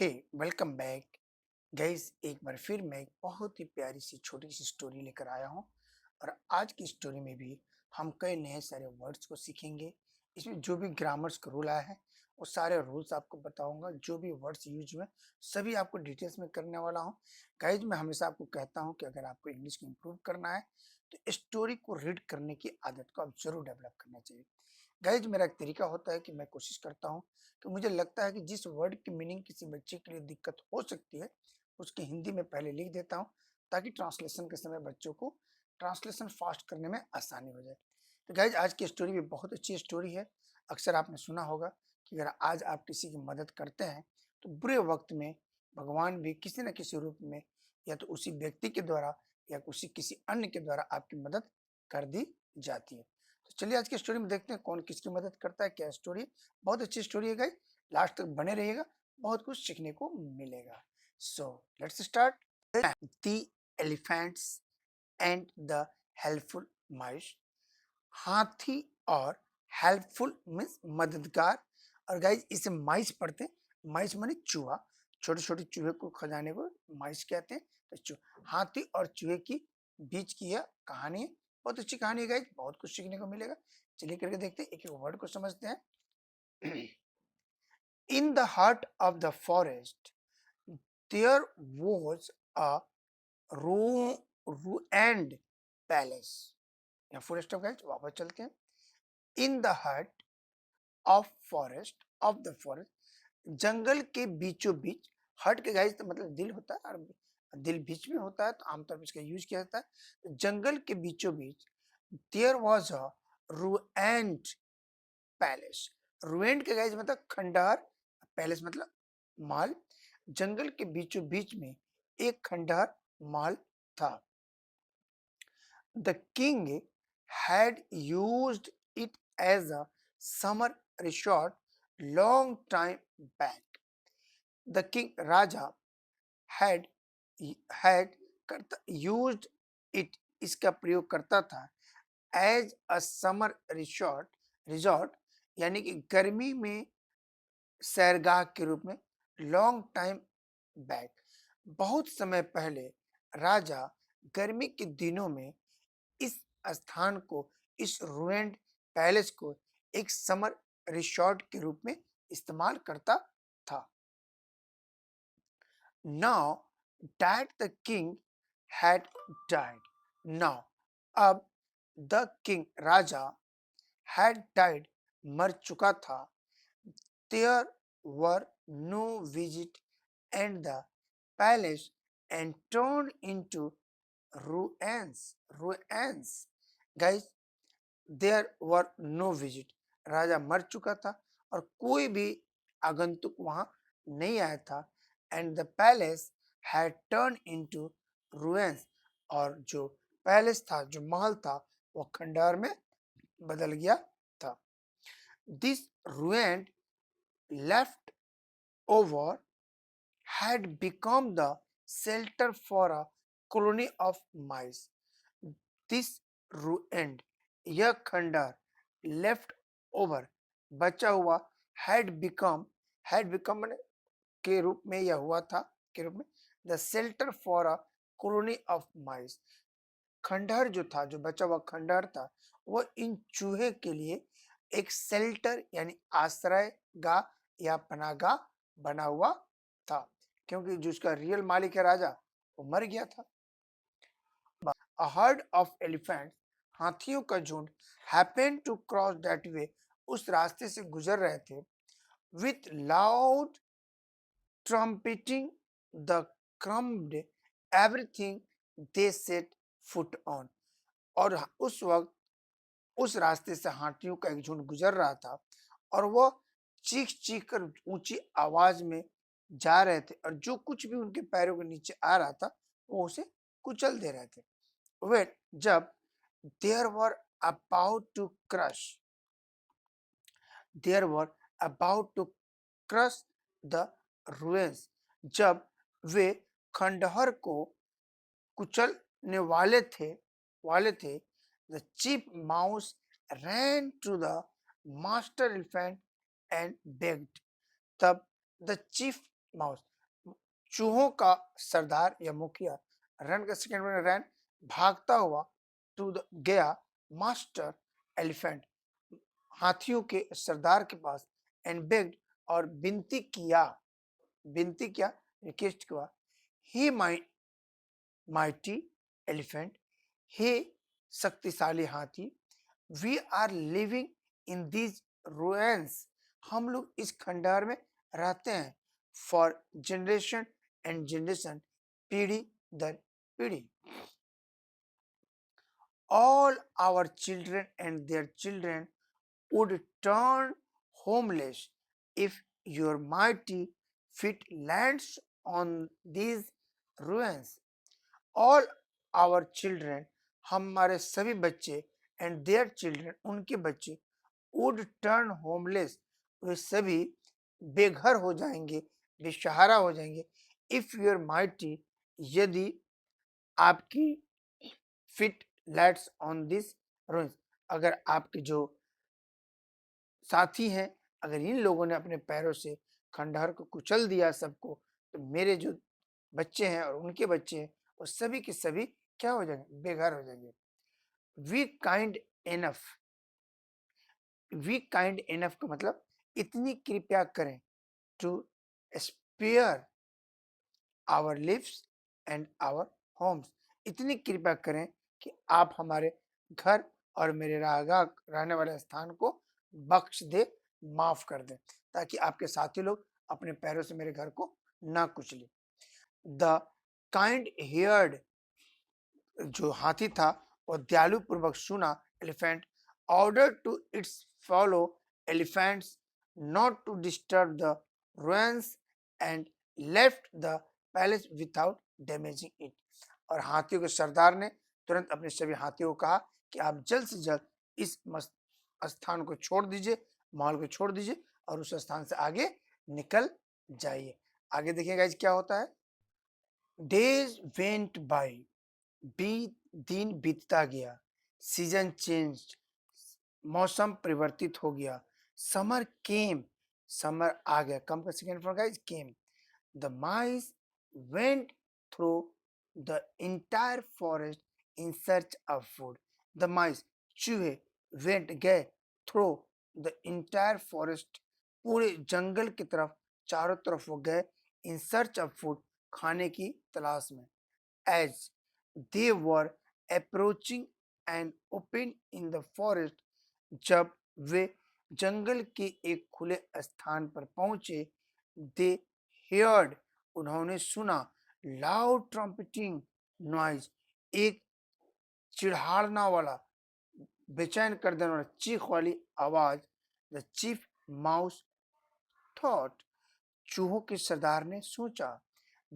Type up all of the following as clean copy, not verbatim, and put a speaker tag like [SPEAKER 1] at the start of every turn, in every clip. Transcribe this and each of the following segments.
[SPEAKER 1] हे welcome back guys. एक बार फिर मैं एक बहुत ही प्यारी सी छोटी सी स्टोरी लेकर आया हूँ। और आज की स्टोरी में भी हम कई नए सारे वर्ड्स को सीखेंगे। इसमें जो भी ग्रामर्स का रूल आया है वो सारे रूल्स आपको बताऊंगा। जो भी वर्ड्स यूज हुए सभी आपको डिटेल्स में करने वाला हूँ। गाइज मैं हमेशा आपको कहता हूँ कि अगर आपको इंग्लिश को इम्प्रूव करना है तो स्टोरी को रीड करने की आदत को आप जरूर डेवलप करना चाहिए। गाइज मेरा एक तरीका होता है कि मैं कोशिश करता हूँ कि मुझे लगता है कि जिस वर्ड की मीनिंग किसी बच्चे के लिए दिक्कत हो सकती है उसकी हिंदी में पहले लिख देता हूँ, ताकि ट्रांसलेशन के समय बच्चों को ट्रांसलेशन फास्ट करने में आसानी हो जाए। तो गाइज आज की स्टोरी भी बहुत अच्छी स्टोरी है। अक्सर आपने सुना होगा कि अगर आज आप किसी की मदद करते हैं तो बुरे वक्त में भगवान भी किसी न किसी रूप में या तो उसी व्यक्ति के द्वारा या उसी किसी अन्य के द्वारा आपकी मदद कर दी जाती है। तो चलिए आज की स्टोरी में देखते हैं कौन किसकी मदद करता है, क्या स्टोरी। बहुत अच्छी स्टोरी है गाइस, लास्ट तक बने रहिएगा, बहुत कुछ सीखने को मिलेगा। So let's start. The elephants and the helpful mice. हाथी और हेल्पफुल मीन्स मददगार। और गाइज इसे माइस पढ़ते हैं। माइस माने चूहा, छोटे छोटे चूहे को खजाने को माइस कहते हैं। तो हाथी और चूहे की बीच की यह कहानी है। बहुत अच्छी कहानी है गाइज, बहुत कुछ सीखने को मिलेगा। चलिए करके देखते हैं, एक एक वर्ड को समझते हैं। In the heart of the forest there was a ruined palace। यहाँ फुल स्टॉप गाइज, वापस चलते हैं। In the heart of the forest, जंगल के बीचों बीच। हट के गाइज तो मतलब दिल होता है, और दिल बीच में होता है तो आमतौर पर इसका यूज किया जाता है। तो जंगल के बीचों बीच there was a ruined palace. ruined के गाइज मतलब खंडहर, पैलेस मतलब महल। जंगल के बीचों बीच में एक खंडहर महल था। The king had used it as a summer resort long time back. The king Raja had used it, इसका प्रयोग करता था एज अ समर रिजॉर्ट यानी कि गर्मी में सैरगाह के रूप में। लॉन्ग टाइम बैक, बहुत समय पहले राजा गर्मी के दिनों में इस स्थान को, इस रुइंड पैलेस को एक समर रिसोर्ट के रूप में इस्तेमाल करता था। Now that the king had died. Now अब द किंग राजा हैड डाइड मर चुका था। There were no visit and the palace and turn into ruins ruins। Guys there were no visit, राजा मर चुका था और कोई भी आगंतुक वहां नहीं आया था। And the palace had turn into ruins, और जो पैलेस था, जो महल था, वो खंडहर में बदल गया था। This ruined left over had become the shelter for a colony of mice। This ruined, यह खंडहर, लेफ्ट ओवर बचा हुआ, had become माने के रूप में यह हुआ था, के रूप में the shelter for a colony of mice. खंडहर जो था, जो बचा हुआ खंडहर था, वो इन चूहे के लिए एक शेल्टर यानी आश्रय गाह या पनाहगाह बना हुआ था, क्योंकि जो उसका रियल मालिक है राजा, वो मर गया था। A herd of elephants, हाथियों का झुंड, happened to cross that way, उस रास्ते से गुजर रहे थे। With loud trumpeting, the crumbed everything they set foot on। और उस वक्त उस रास्ते से हाथियों का एक झुंड गुजर रहा था और वो चीख चीख कर ऊंची आवाज में जा रहे थे, और जो कुछ भी उनके पैरों के नीचे आ रहा था वो उसे कुचल दे रहे थे। When जब there were about to crush there were about to crush the ruins, जब वे खंडहर को कुचलने वाले थे, the chief mouse ran to the master elephant and begged। तब द चीफ माउस। चूहों का सरदार या मुखिया रन का सेकंड वन रन भागता हुआ टू द गया मास्टर एलिफेंट हाथियों के सरदार के पास एंड बेग्ड और विनती किया रिक्वेस्ट किया ही माइटी एलिफेंट हे शक्तिशाली हाथी we are living in these ruins हम लोग इस खंडहर में रहते हैं फॉर जनरेशन एंड जनरेशन पीढ़ी दर पीढ़ी all our children and their children would turn homeless if your mighty feet lands on these ruins all our children हमारे सभी बच्चे and their children उनके बच्चे would turn homeless वे सभी बेघर हो जाएंगे बेसहारा हो जाएंगे if your mighty यदि आपकी feet lets on this ruins अगर आपके जो साथी हैं अगर इन लोगों ने अपने पैरों से खंडहर को कुचल दिया सबको तो मेरे जो बच्चे हैं और उनके बच्चे हैं वो सभी के सभी क्या हो जाएंगे बेघर हो जाएंगे we kind enough we kind enough का मतलब इतनी कृपया करें to spare our lives and our homes इतनी कृपया करें कि आप हमारे घर और मेरे रहने वाले स्थान को बख्श दे माफ कर दे ताकि आपके साथी लोग अपने पैरों से मेरे घर को ना कुचले द काइंड हेयर्ड जो हाथी था वो दयालु पूर्वक सुना elephant order to its fellow elephants not to disturb the ruins and left the palace without damaging it और हाथियों के सरदार ने तुरंत अपने सभी हाथियों को कहा कि आप जल्द से जल्द इस स्थान को छोड़ दीजिए महल को छोड़ दीजिए और उस स्थान से आगे निकल जाइए आगे देखिएगा क्या होता है डेज वेंट बाय बीत दिन बीतता गया सीजन चेंज मौसम परिवर्तित हो गया समर केम समर आ गया कम का second for guys came the mice went through the entire forest in search of food the माइस चूहे वेंट गए थ्रू द इंटायर फॉरेस्ट पूरे जंगल की तरफ चारों तरफ वो गए इन सर्च ऑफ फूड खाने की तलाश में as they were approaching an open in the forest जब वे जंगल के एक खुले स्थान पर पहुंचे they heard उन्होंने सुना loud trumpeting noise एक चिढ़ाड़ना वाला बेचैन कर देने वाला चीख वाली आवाज द चीफ माउस थॉट चूहों के सरदार ने सोचा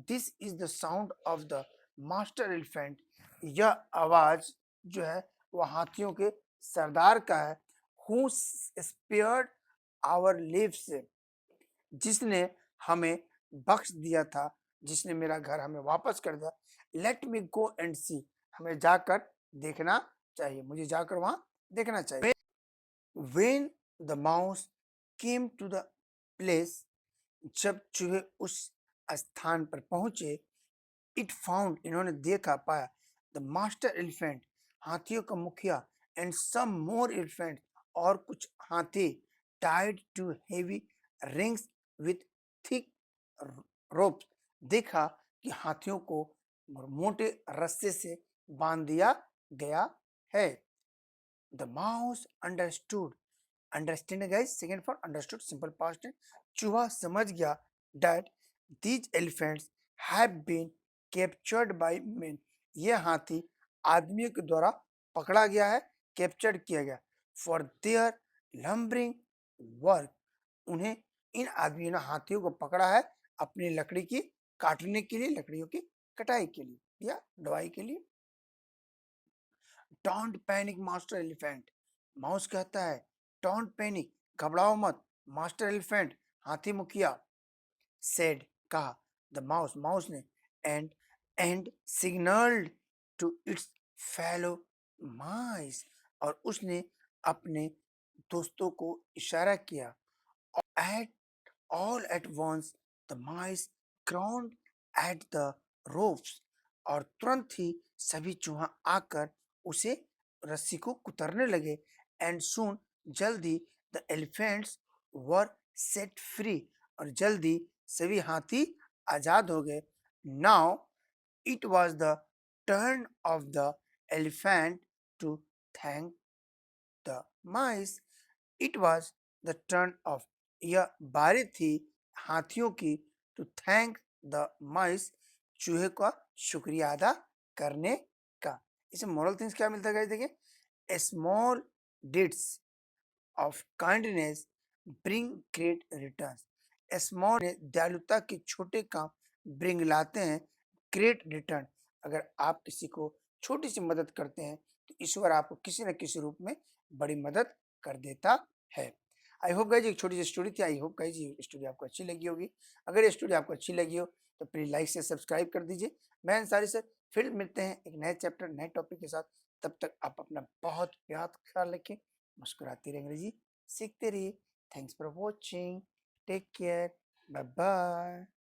[SPEAKER 1] this is the sound of the master elephant यह आवाज जो है वह हाथियों के सरदार का है हु स्पेयर्ड आवर लिव्स जिसने हमें बख्श दिया था जिसने मेरा घर हमें वापस कर दिया लेट मी गो एंड सी हमें जाकर देखना चाहिए मुझे जाकर वहां देखना चाहिए when the mouse came to the place जब चूहे उस स्थान पर पहुंचे इट फाउंड इन्होंने देखा पाया द मास्टर एलिफेंट हाथियों का मुखिया एंड सम मोर एलिफेंट और कुछ हाथी tied to heavy rings with thick rope देखा कि हाथियों को मोटे रस्से से बांध दिया गया है the mouse understood understand guys second for understood simple past tense चूहा समझ गया that these elephants have been captured by men ये हाथी आदमियों के द्वारा पकड़ा गया है कैप्चर्ड किया गया फॉर देयर लंबरिंग वर्क उन्हें इन आदमियों ने हाथियों को पकड़ा है अपनी लकड़ी की काटने के लिए लकड़ियों की कटाई के लिए या ढवाई के लिए don't panic master elephant mouse कहता है डोंट पैनिक घबराओ मत मास्टर एलिफेंट हाथी मुखिया सेड कहा द माउस माउस ने and signalled to its fellow mice और उसने अपने दोस्तों को इशारा किया at all at once the mice crowned at the ropes, और तुरंत ही सभी चूहा आकर उसे रस्सी को कुतरने लगे। एंड सून, जल्दी, the elephants were set free, और जल्दी सभी हाथी आजाद हो गए। Now it was the turn of the elephant to thank the mice. It was the turn of, यह बारी थी हाथियों की, टू थैंक द माइस, चूहे का शुक्रिया अदा करने का। इसमें मोरल थिंग्स क्या मिलता है गाइस, देखिए, small deeds of kindness bring great return. Small दयालुता के छोटे काम ब्रिंग लाते हैं ग्रेट रिटर्न। अगर आप किसी को छोटी सी मदद करते हैं तो ईश्वर आपको किसी न किसी रूप में बड़ी मदद कर देता है। आई होप गाइज एक छोटी सी स्टोरी थी। आई होप गाइज ये स्टोरी आपको अच्छी लगी होगी। अगर ये स्टोरी आपको अच्छी लगी हो तो प्लीज लाइक से सब्सक्राइब कर दीजिए। मैं अंसारी सर फिर मिलते हैं एक नए चैप्टर नए टॉपिक के साथ। तब तक आप अपना बहुत प्यार ख्याल रखें, मुस्कुराते रहे, अंग्रेजी सीखते रहिए। Thanks for watching, take care, bye bye.